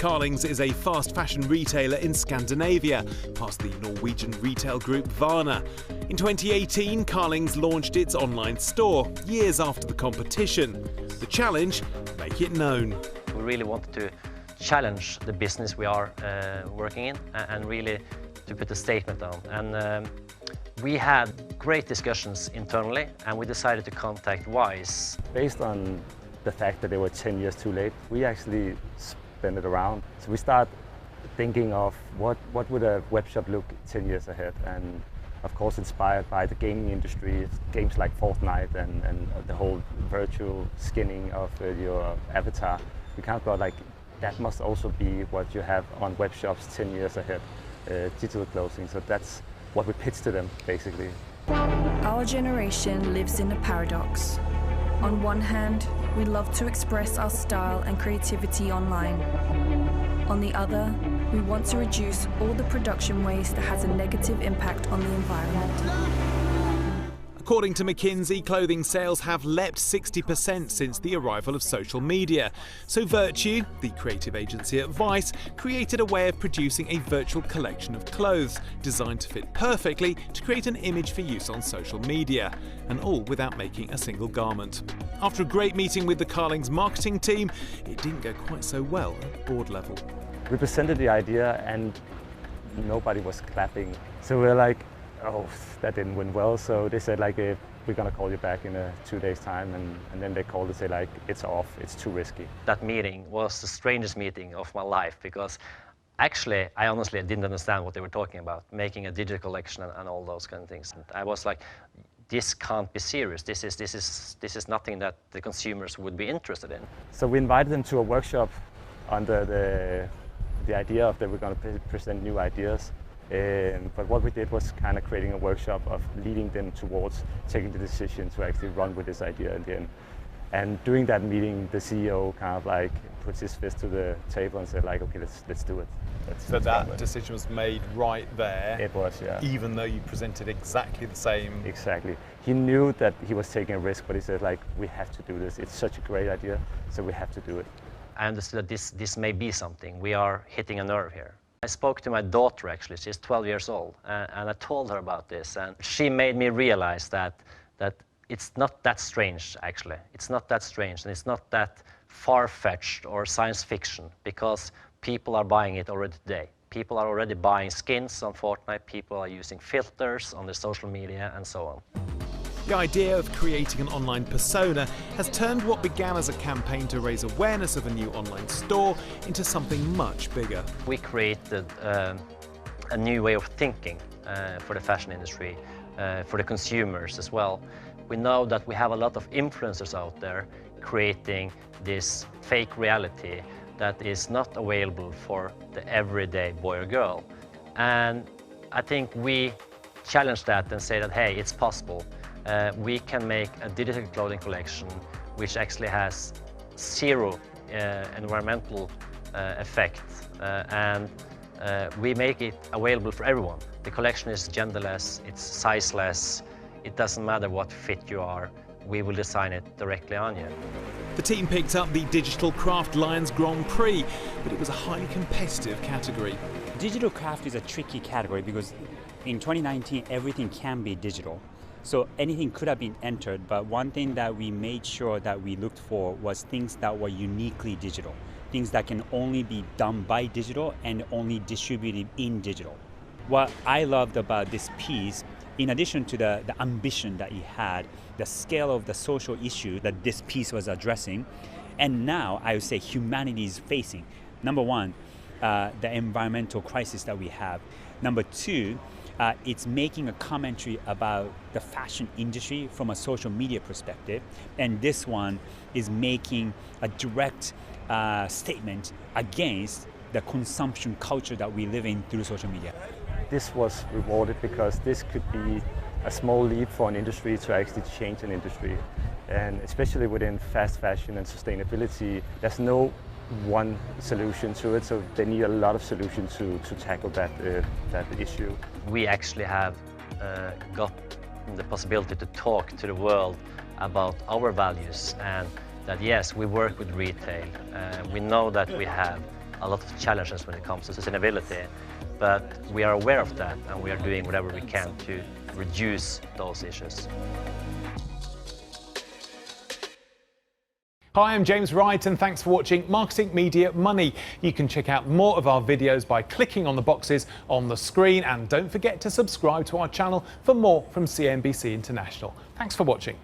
Carlings is a fast fashion retailer in Scandinavia, part of the Norwegian retail group Varna. In 2018, Carlings launched its online store, years after the competition. The challenge? Make it known. We really wanted to challenge the business we are working in and really to put a statement on. And we had great discussions internally, and we decided to contact Wise. Based on the fact that they were 10 years too late, we actually spin it around. So we start thinking of what would a web shop look 10 years ahead, and of course inspired by the gaming industry, games like Fortnite and the whole virtual skinning of your avatar. We kind of thought like that must also be what you have on web shops 10 years ahead, digital clothing. So that's what we pitched to them basically. Our generation lives in a paradox. On one hand, we love to express our style and creativity online. On the other, we want to reduce all the production waste that has a negative impact on the environment. According to McKinsey, clothing sales have leapt 60% since the arrival of social media. So Virtue, the creative agency at Vice, created a way of producing a virtual collection of clothes designed to fit perfectly to create an image for use on social media, and all without making a single garment. After a great meeting with the Carlings marketing team, it didn't go quite so well at board level. We presented the idea and nobody was clapping. So we're like, oh, that didn't went well. So they said like, we're gonna call you back in 2 days time, and then they called and say like, it's off, it's too risky. That meeting was the strangest meeting of my life, because actually I honestly didn't understand what they were talking about, making a digital collection and all those kind of things. And I was like, this can't be serious. This is nothing that the consumers would be interested in. So we invited them to a workshop under the idea of that we're going to present new ideas. But what we did was kind of creating a workshop of leading them towards taking the decision to actually run with this idea in the end. And during that meeting, the CEO kind of like puts his fist to the table and said like, okay, let's do it. So that decision was made right there? It was, yeah. Even though you presented exactly the same? Exactly. He knew that he was taking a risk, but he said like, we have to do this. It's such a great idea, so we have to do it. I understood that this may be something. We are hitting a nerve here. I spoke to my daughter, actually. She's 12 years old, and I told her about this, and she made me realize that it's not that strange, actually. It's not that strange, and it's not that far-fetched or science fiction, because people are buying it already today. People are already buying skins on Fortnite, people are using filters on their social media, and so on. The idea of creating an online persona has turned what began as a campaign to raise awareness of a new online store into something much bigger. We created a new way of thinking for the fashion industry, for the consumers as well. We know that we have a lot of influencers out there creating this fake reality that is not available for the everyday boy or girl. And I think we challenge that and say that, hey, it's possible. We can make a digital clothing collection which actually has zero environmental effect, and we make it available for everyone. The collection is genderless, it's sizeless, it doesn't matter what fit you are, we will design it directly on you. The team picked up the Digital Craft Lions Grand Prix, but it was a highly competitive category. Digital craft is a tricky category because in 2019 everything can be digital. So anything could have been entered, but one thing that we made sure that we looked for was things that were uniquely digital, things that can only be done by digital and only distributed in digital. What I loved about this piece, in addition to the ambition that he had, the scale of the social issue that this piece was addressing, and now I would say humanity is facing. Number one, the environmental crisis that we have. Number two, it's making a commentary about the fashion industry from a social media perspective. And this one is making a direct statement against the consumption culture that we live in through social media. This was rewarded because this could be a small leap for an industry to actually change an industry. And especially within fast fashion and sustainability, there's no one solution to it, so they need a lot of solutions to tackle that issue. We actually have got the possibility to talk to the world about our values, and that yes, we work with retail. We know that we have a lot of challenges when it comes to sustainability, but we are aware of that and we are doing whatever we can to reduce those issues. Hi, I'm James Wright and thanks for watching Marketing Media Money. You can check out more of our videos by clicking on the boxes on the screen, and don't forget to subscribe to our channel for more from CNBC International. Thanks for watching.